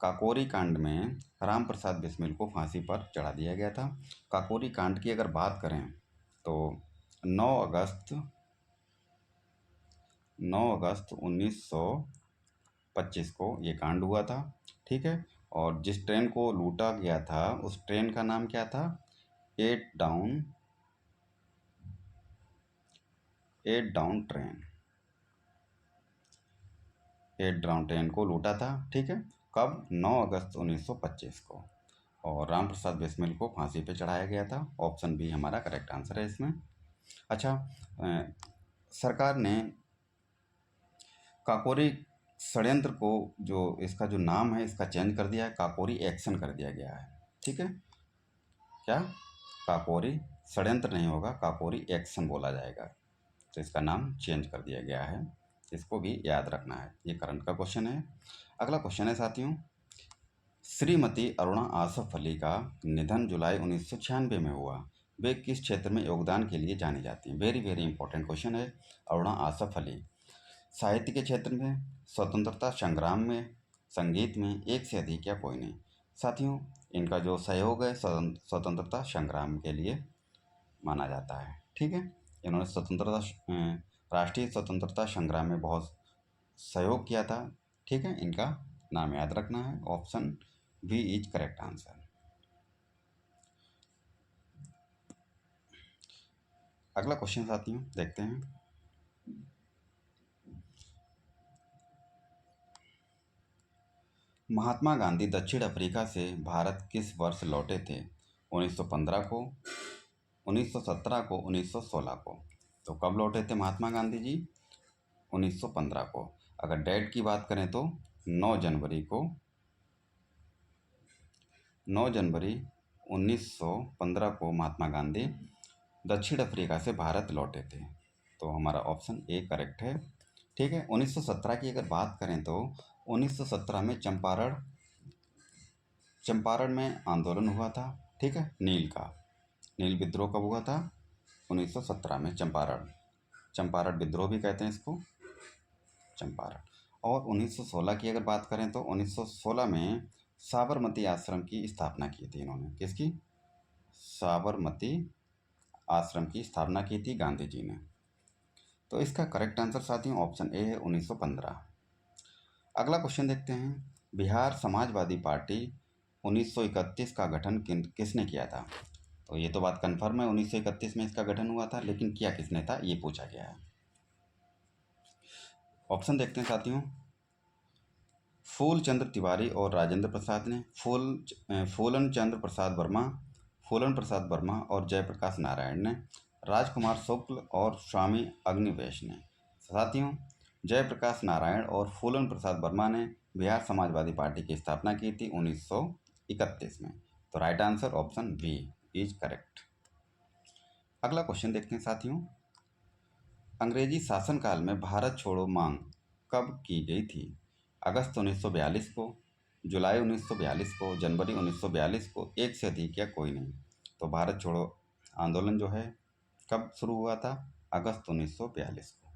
काकोरी कांड में राम प्रसाद बिस्मिल को फांसी पर चढ़ा दिया गया था। काकोरी कांड की अगर बात करें तो 9 अगस्त 1925 को ये कांड हुआ था। ठीक है, और जिस ट्रेन को लूटा गया था उस ट्रेन का नाम क्या था? Eight down train. 8 down train को लूटा था। ठीक है, कब? 9 अगस्त 1925 को। और राम प्रसाद बिस्मिल को फांसी पे चढ़ाया गया था। ऑप्शन बी हमारा करेक्ट आंसर है इसमें। अच्छा, सरकार ने काकोरी षड्यंत्र को, जो इसका जो नाम है इसका चेंज कर दिया है, काकोरी एक्शन कर दिया गया है। ठीक है, क्या? काकोरी षड्यंत्र नहीं होगा, काकोरी एक्शन बोला जाएगा। तो इसका नाम चेंज कर दिया गया है, इसको भी याद रखना है। ये करंट का क्वेश्चन है। अगला क्वेश्चन है साथियों, श्रीमती अरुणा आसफ अली का निधन जुलाई 1996 में हुआ। वे किस क्षेत्र में योगदान के लिए जानी जाती हैं? वेरी वेरी इंपॉर्टेंट क्वेश्चन है। अरुणा आसफ अली साहित्य के क्षेत्र में, स्वतंत्रता संग्राम में, संगीत में, एक से अधिक या कोई नहीं। साथियों इनका जो सहयोग है स्वतंत्रता संग्राम के लिए माना जाता है। ठीक है, इन्होंने राष्ट्रीय स्वतंत्रता संग्राम में बहुत सहयोग किया था। ठीक है, इनका नाम याद रखना है। Option B is correct answer. अगला क्वेश्चन साथियों देखते हैं। महात्मा गांधी दक्षिण अफ्रीका से भारत किस वर्ष लौटे थे? 1915 को, 1917 को, 1916 को। तो कब लौटे थे महात्मा गांधी जी? 1915 को। अगर डेट की बात करें तो 9 जनवरी को, 9 जनवरी 1915 को महात्मा गांधी दक्षिण अफ्रीका से भारत लौटे थे। तो हमारा ऑप्शन ए करेक्ट है। ठीक है। 1917 की अगर बात करें तो 1917 में चंपारण में आंदोलन हुआ था। ठीक है। नील विद्रोह कब हुआ था? 1917 में चंपारण विद्रोह भी कहते हैं इसको, चंपारण। और 1916 की अगर बात करें तो 1916 में साबरमती आश्रम की स्थापना की थी इन्होंने। किसकी? साबरमती आश्रम की स्थापना की थी गांधी जी ने। तो इसका करेक्ट आंसर साथियों ऑप्शन ए है 1915। अगला क्वेश्चन देखते हैं। बिहार समाजवादी पार्टी 1931 का गठन किसने किया था? तो ये तो बात कन्फर्म है, 1931 में इसका गठन हुआ था, लेकिन किया किसने था ये पूछा गया है। ऑप्शन देखते हैं साथियों। फूल चंद्र तिवारी और राजेंद्र प्रसाद ने, फूलन चंद्र प्रसाद वर्मा, फूलन प्रसाद वर्मा और जयप्रकाश नारायण ने, राजकुमार शुक्ल और स्वामी अग्निवेश ने। साथियों, जयप्रकाश नारायण और फूलन प्रसाद वर्मा ने बिहार समाजवादी पार्टी की स्थापना की थी 1931 में। तो right answer option B is correct. अगला क्वेश्चन देखते हैं साथियों। अंग्रेजी शासनकाल में भारत छोड़ो मांग कब की गई थी? अगस्त 1942 को, जुलाई 1942 को, जनवरी 1942 को, एक से अधिक या कोई नहीं। तो भारत छोड़ो आंदोलन जो है कब शुरू हुआ था? अगस्त 1942 को।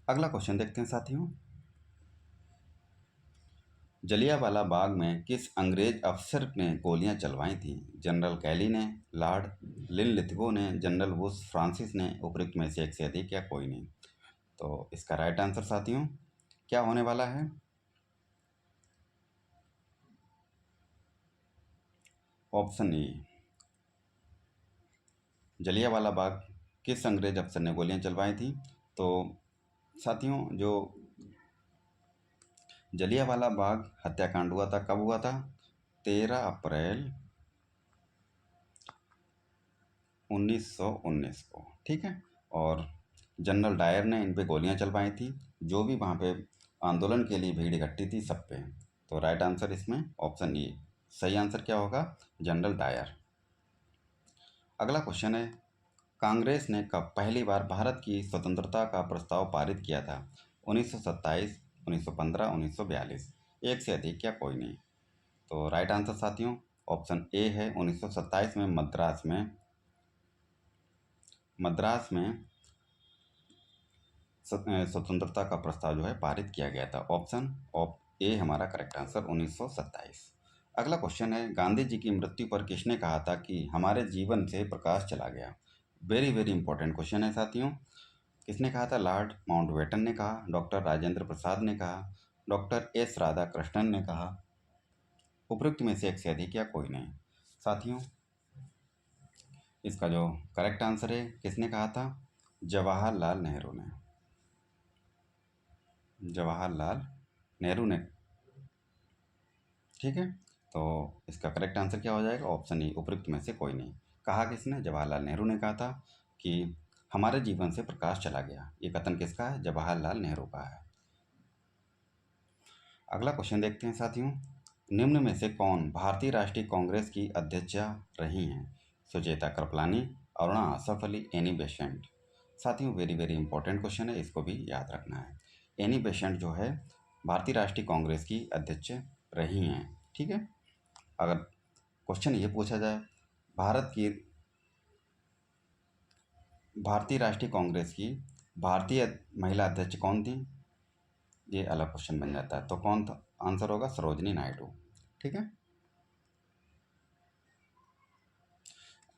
अगला क्वेश्चन देखते हैं साथियों। जलियांवाला बाग में किस अंग्रेज अफसर ने गोलियां चलवाई थी? जनरल कैली ने, लॉर्ड लिनलिथगो ने, जनरल बुश फ्रांसिस ने, उपयुक्त में से एक से अधिक या कोई नहीं। तो इसका राइट आंसर साथियों क्या होने वाला है? Option A. जलियांवाला बाग किस अंग्रेज अफसर ने गोलियां चलवाई थी? तो साथियों जो जलियांवाला बाग हत्याकांड हुआ था कब हुआ था? 13 अप्रैल 1919 को। ठीक है। और जनरल डायर ने इन पे गोलियां चलवाई थी, जो भी वहाँ पे आंदोलन के लिए भीड़ इकट्ठी थी सब पे। तो राइट आंसर इसमें ऑप्शन ए। सही आंसर क्या होगा? General Dyer. अगला क्वेश्चन है। कांग्रेस ने कब पहली बार भारत की स्वतंत्रता का प्रस्ताव पारित किया था? 1927, 1915, 1942, एक से अधिक या कोई नहीं। तो राइट आंसर साथियों ऑप्शन ए है 1927 में मद्रास में स्वतंत्रता का प्रस्ताव जो है पारित किया गया था। ऑप्शन ए हमारा करेक्ट आंसर 1927। अगला क्वेश्चन है। गांधी जी की मृत्यु पर किसने कहा था कि हमारे जीवन से प्रकाश चला गया? वेरी वेरी इंपॉर्टेंट क्वेश्चन है साथियों। किसने कहा था? लॉर्ड माउंटबेटन ने कहा, डॉक्टर राजेंद्र प्रसाद ने कहा, डॉक्टर एस राधाकृष्णन ने कहा, उपयुक्त में से एक से अधिक या कोई नहीं। साथियों इसका जो करेक्ट आंसर है किसने कहा था? जवाहरलाल नेहरू ने। जवाहरलाल नेहरू ने। ठीक है। तो इसका करेक्ट आंसर क्या हो जाएगा? ऑप्शन ए, उपयुक्त में से कोई नहीं। कहा किसने? जवाहरलाल नेहरू ने कहा था कि हमारे जीवन से प्रकाश चला गया। ये कथन किसका है? जवाहरलाल नेहरू का है। अगला क्वेश्चन देखते हैं साथियों। निम्न में से कौन भारतीय राष्ट्रीय कांग्रेस की अध्यक्षा रही हैं? Sucheta Kripalani, Aruna Asaf Ali, Annie Besant. साथियों वेरी वेरी इंपॉर्टेंट क्वेश्चन है, इसको भी याद रखना है। एनी बेसेंट जो है भारतीय राष्ट्रीय कांग्रेस की अध्यक्ष रही हैं। ठीक है। अगर क्वेश्चन ये पूछा जाए भारत की भारतीय राष्ट्रीय कांग्रेस की भारतीय महिला अध्यक्ष कौन थी, ये अलग क्वेश्चन बन जाता है। तो कौन था? आंसर होगा सरोजनी नायडू। ठीक है।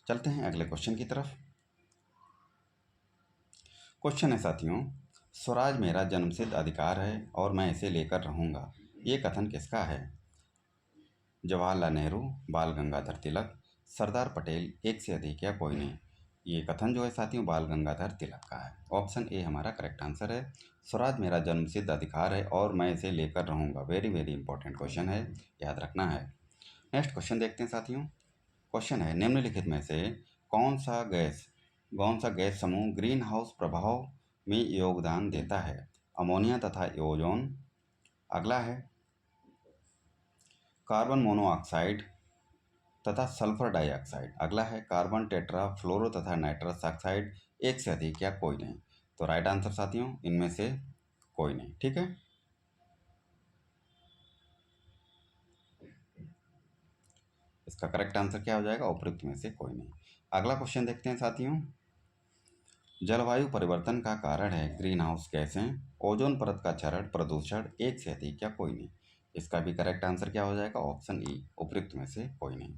चलते हैं अगले क्वेश्चन की तरफ। क्वेश्चन है साथियों। स्वराज मेरा जन्मसिद्ध अधिकार है और मैं इसे लेकर रहूँगा, ये कथन किसका है? जवाहरलाल नेहरू, बाल गंगाधर तिलक, सरदार पटेल, एक से अधिक या कोई नहीं। ये कथन जो है साथियों बाल गंगाधर तिलक का है। ऑप्शन ए हमारा करेक्ट आंसर है। स्वराज मेरा जन्मसिद्ध अधिकार है और मैं इसे लेकर रहूँगा। वेरी वेरी इंपॉर्टेंट क्वेश्चन है, याद रखना है। नेक्स्ट क्वेश्चन देखते हैं साथियों। क्वेश्चन है निम्नलिखित में से कौन सा गैस कौन सा गैस समूह ग्रीन हाउस प्रभाव में योगदान देता है? अमोनिया तथा ओजोन, अगला है कार्बन मोनोऑक्साइड तथा सल्फर डाइऑक्साइड, अगला है कार्बन टेट्रा फ्लोरो तथा नाइट्रस ऑक्साइड, एक से अधिक या कोई नहीं। तो राइट आंसर साथियों इनमें से कोई नहीं। ठीक है, इसका करेक्ट आंसर क्या हो जाएगा? उपयुक्त में से कोई नहीं। अगला क्वेश्चन देखते हैं साथियों। जलवायु परिवर्तन का कारण है ग्रीन हाउस गैसें, ओजोन परत का क्षरण, प्रदूषण, एक से अधिक या कोई नहीं। इसका भी करेक्ट आंसर क्या हो जाएगा? ऑप्शन ई, उपयुक्त में से कोई नहीं।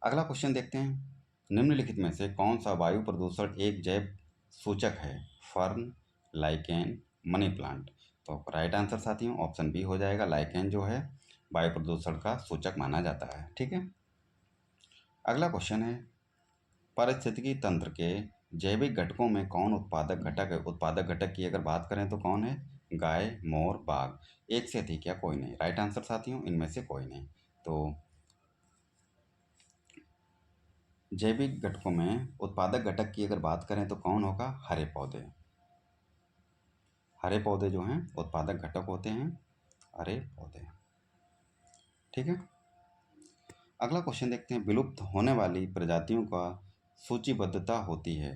अगला क्वेश्चन देखते हैं। निम्नलिखित में से कौन सा वायु प्रदूषण एक जैव सूचक है? Fern, lichen, money plant. तो राइट आंसर साथियों ऑप्शन बी हो जाएगा। लाइकेन जो है वायु प्रदूषण का सूचक माना जाता है। ठीक है, अगला क्वेश्चन है पारिस्थितिकी तंत्र के जैविक घटकों में कौन उत्पादक घटक है? उत्पादक घटक की अगर बात करें तो कौन है? गाय, मोर, बाघ, एक से अधिक या कोई नहीं। राइट आंसर साथियों इनमें से कोई नहीं। तो जैविक घटकों में उत्पादक घटक की अगर बात करें तो कौन होगा? हरे पौधे। हरे पौधे जो हैं उत्पादक घटक होते हैं, हरे पौधे। ठीक है, अगला क्वेश्चन देखते हैं। विलुप्त होने वाली प्रजातियों का सूचीबद्धता होती है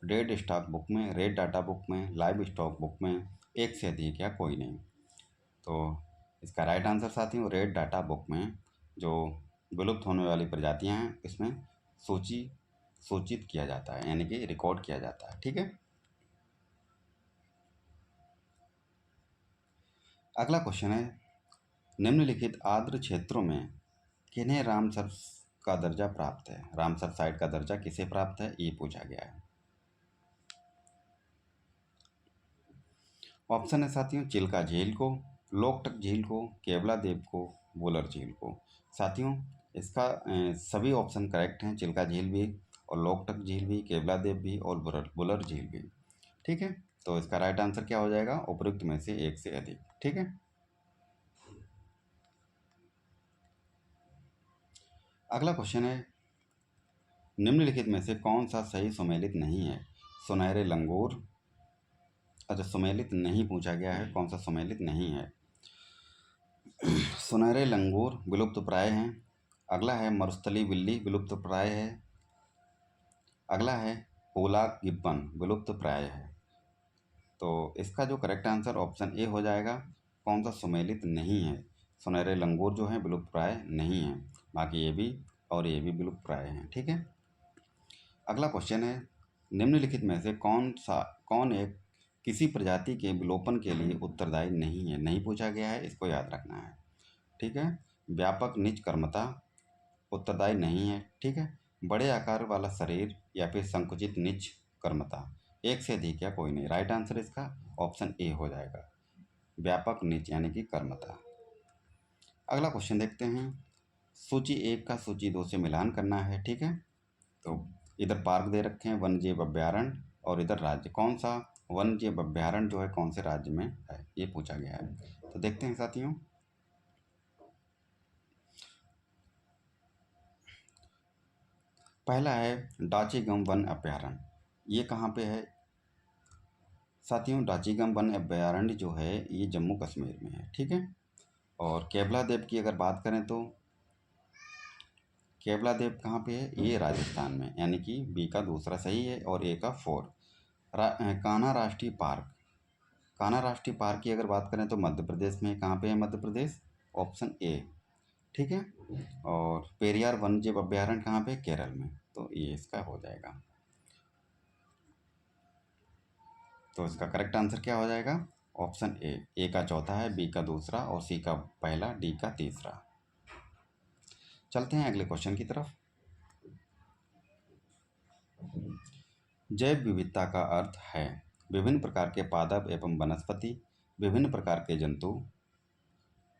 रेड स्टॉक बुक में, रेड डाटा बुक में, लाइव स्टॉक बुक में, एक से अधिक या कोई नहीं। तो इसका राइट आंसर साथियों रेड डाटा बुक में जो विलुप्त होने वाली प्रजातियां हैं इसमें सूचित किया जाता है, यानी कि रिकॉर्ड किया जाता है। ठीक है, अगला क्वेश्चन है निम्नलिखित आर्द्र क्षेत्रों में किन्हें रामसर का दर्जा प्राप्त है? रामसर साइट का दर्जा किसे प्राप्त है, ये पूछा गया है। ऑप्शन है साथियों चिल्का झील को, लोकटक झील को, केवला देव को, वुलर झील को। साथियों इसका सभी ऑप्शन करेक्ट हैं। चिल्का झील भी और लोकटक झील भी, केवला देव भी और वुलर झील भी। ठीक है, तो इसका राइट आंसर क्या हो जाएगा? उपयुक्त में से एक से अधिक। ठीक है, अगला क्वेश्चन है निम्नलिखित में से कौन सा सही सुमेलित नहीं है? सुनहरे लंगूर, अच्छा सुमेलित नहीं पूछा गया है, कौन सा सुमेलित नहीं है? सुनहरे लंगूर विलुप्त प्राय हैं, अगला है मरुस्थली बिल्ली विलुप्त प्राय है, अगला है पोला गिब्बन विलुप्त प्राय है। तो इसका जो करेक्ट आंसर ऑप्शन ए हो जाएगा। कौन सा सुमेलित नहीं है? सुनहरे लंगूर जो है विलुप्त प्राय नहीं है, बाकी ये भी और ये भी विलुप्त प्राय हैं। ठीक है, अगला क्वेश्चन है निम्नलिखित में से कौन एक किसी प्रजाति के विलोपन के लिए उत्तरदायी नहीं है? नहीं पूछा गया है, इसको याद रखना है। ठीक है, व्यापक निज कर्मता उत्तरदायी नहीं है। ठीक है, बड़े आकार वाला शरीर या फिर संकुचित निज कर्मता, एक से अधिक या कोई नहीं। राइट आंसर इसका ऑप्शन ए हो जाएगा, व्यापक निज यानी कि कर्मता। अगला क्वेश्चन देखते हैं। सूची एक का सूची दो से मिलान करना है। ठीक है, तो इधर पार्क दे रखे हैं वन्यजीव अभ्यारण्य और इधर राज्य, कौन सा वन्यजीव अभ्यारण्य जो है कौन से राज्य में है, ये पूछा गया है। तो देखते हैं साथियों। पहला है डाचीगम वन अभ्यारण्य, ये कहाँ पे है साथियों? डाचीगम वन अभ्यारण्य जो है ये जम्मू कश्मीर में है। ठीक है, और केवला देव की अगर बात करें तो केवला देव कहाँ पे है? ये राजस्थान में, यानी कि बी का दूसरा सही है और ए का फोर। कान्हा राष्ट्रीय पार्क, कान्हा राष्ट्रीय पार्क की अगर बात करें तो मध्य प्रदेश में, कहाँ पे है मध्य प्रदेश? Option A. ठीक है, और पेरियार वन्यजीव अभ्यारण्य कहाँ पे? केरल में, तो ये इसका हो जाएगा। तो इसका करेक्ट आंसर क्या हो जाएगा? Option A. ए का चौथा है, बी का दूसरा और सी का पहला, डी का तीसरा। चलते हैं अगले क्वेश्चन की तरफ। जैव विविधता का अर्थ है विभिन्न प्रकार के पादप एवं वनस्पति, विभिन्न प्रकार के जंतु,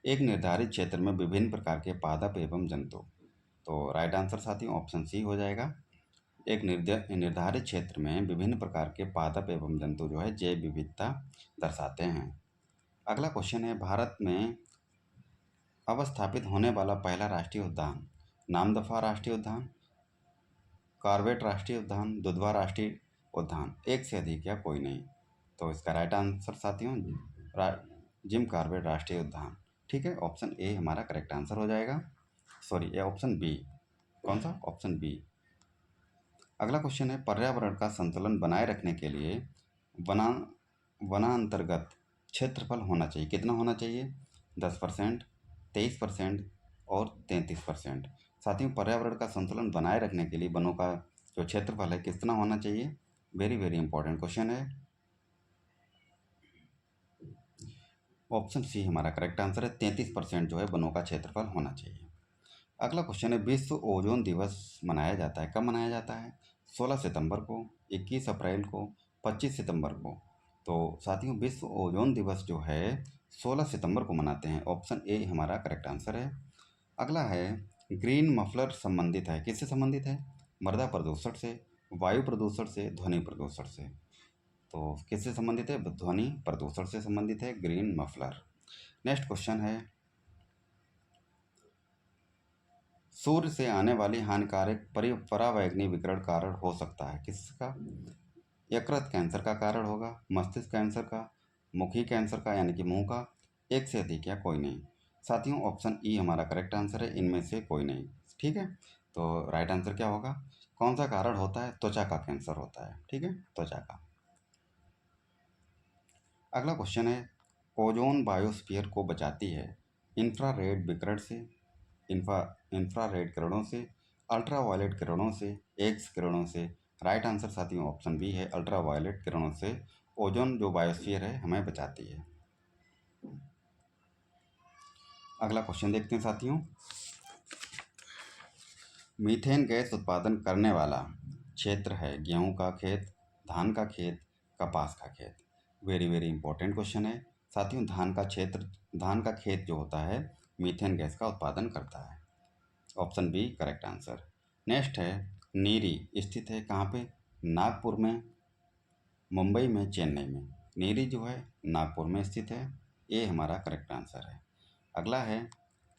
एक निर्धारित क्षेत्र में विभिन्न प्रकार के पादप एवं जंतु। तो राइट आंसर साथियों ऑप्शन सी हो जाएगा। एक निर्धारित क्षेत्र में विभिन्न प्रकार के पादप एवं जंतु जो है जैव विविधता दर्शाते हैं। अगला क्वेश्चन है, भारत में अवस्थापित होने वाला पहला राष्ट्रीय उद्यान, नामदफा राष्ट्रीय उद्यान, कॉर्बेट राष्ट्रीय उद्यान, दुधवा राष्ट्रीय उद्यान, एक से अधिक या कोई नहीं। तो इसका राइट आंसर साथियों जिम कॉर्बेट राष्ट्रीय उद्यान। ठीक है, ऑप्शन ए हमारा करेक्ट आंसर हो जाएगा। सॉरी, ये ऑप्शन बी। कौन सा? Option B. अगला क्वेश्चन है, पर्यावरण का संतुलन बनाए रखने के लिए वनांतर्गत क्षेत्रफल होना चाहिए, कितना होना चाहिए? 10%, 23% और 33%। साथियों, पर्यावरण का संतुलन बनाए रखने के लिए वनों का जो क्षेत्रफल है कितना होना चाहिए? वेरी वेरी इंपॉर्टेंट क्वेश्चन है। ऑप्शन सी हमारा करेक्ट आंसर है। 33% जो है वनों का क्षेत्रफल होना चाहिए। अगला क्वेश्चन है, विश्व ओजोन दिवस मनाया जाता है, कब मनाया जाता है? 16 सितंबर को, 21 अप्रैल को, 25 सितंबर को। तो साथियों, विश्व ओजोन दिवस जो है 16 सितंबर को मनाते हैं। ऑप्शन ए हमारा करेक्ट आंसर है। अगला है, ग्रीन मफलर संबंधित है, किससे संबंधित है? मृदा प्रदूषण से, वायु प्रदूषण से, ध्वनि प्रदूषण से। तो किससे संबंधित है? ध्वनि प्रदूषण से संबंधित है ग्रीन मफलर। नेक्स्ट क्वेश्चन है, सूर्य से आने वाली हानिकारक परावैंगनी विकिरण कारण हो सकता है, किसका? यकृत कैंसर का कारण होगा, मस्तिष्क कैंसर का, मुखी कैंसर का यानी कि मुंह का, एक से अधिक या कोई नहीं। साथियों, ऑप्शन ई हमारा करेक्ट आंसर है, इनमें से कोई नहीं। ठीक है, तो राइट आंसर क्या होगा? कौन सा कारण होता है? त्वचा का कैंसर होता है। ठीक है, त्वचा का। अगला क्वेश्चन है, ओजोन बायोस्फीयर को बचाती है इंफ्रारेड विकिरण से, इंफ्रारेड किरणों से, अल्ट्रावायलेट किरणों से, एक्स किरणों से। राइट आंसर साथियों ऑप्शन बी है, अल्ट्रावायलेट किरणों से ओजोन जो बायोस्फीयर है हमें बचाती है। अगला क्वेश्चन देखते हैं साथियों, मीथेन गैस उत्पादन करने वाला क्षेत्र है गेहूं का खेत, धान का खेत, कपास का खेत। वेरी वेरी इंपॉर्टेंट क्वेश्चन है साथियों। धान का खेत जो होता है मीथेन गैस का उत्पादन करता है। Option B correct answer. Next है, नीरी स्थित है कहाँ पे? नागपुर में, मुंबई में, चेन्नई में। नीरी जो है नागपुर में स्थित है, ये हमारा करेक्ट आंसर है। अगला है,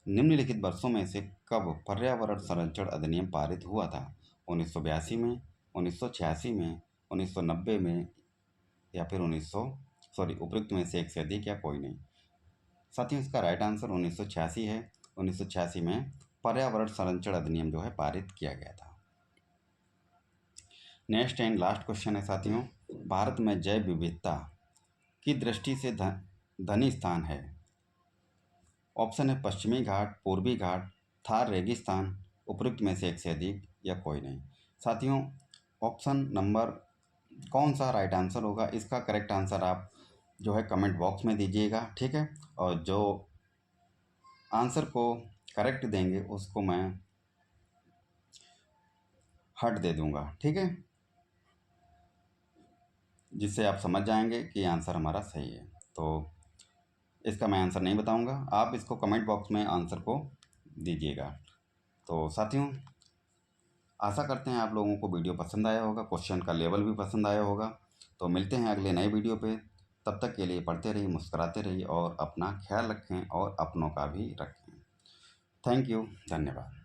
निम्नलिखित वर्षों में से कब पर्यावरण संरक्षण अधिनियम पारित हुआ था? 1982 में, 1986 में, 1990 में या फिर उपयुक्त में से एक से अधिक या कोई नहीं। साथियों, इसका राइट आंसर 1986 है। 1986 में पर्यावरण संरक्षण अधिनियम जो है पारित किया गया था। नेक्स्ट एंड लास्ट क्वेश्चन है साथियों, भारत में जैव विविधता की दृष्टि से धनी स्थान है। ऑप्शन है पश्चिमी घाट, पूर्वी घाट, थार रेगिस्तान, उपयुक्त में से एक से अधिक या कोई नहीं। साथियों, ऑप्शन नंबर कौन सा राइट आंसर होगा, इसका करेक्ट आंसर आप जो है कमेंट बॉक्स में दीजिएगा। ठीक है, और जो आंसर को करेक्ट देंगे उसको मैं हट दे दूंगा। ठीक है, जिससे आप समझ जाएंगे कि आंसर हमारा सही है। तो इसका मैं आंसर नहीं बताऊंगा, आप इसको कमेंट बॉक्स में आंसर को दीजिएगा। तो साथियों, आशा करते हैं आप लोगों को वीडियो पसंद आया होगा, क्वेश्चन का लेवल भी पसंद आया होगा। तो मिलते हैं अगले नए वीडियो पे, तब तक के लिए पढ़ते रहिए, मुस्कुराते रहिए और अपना ख्याल रखें और अपनों का भी रखें। थैंक यू, धन्यवाद।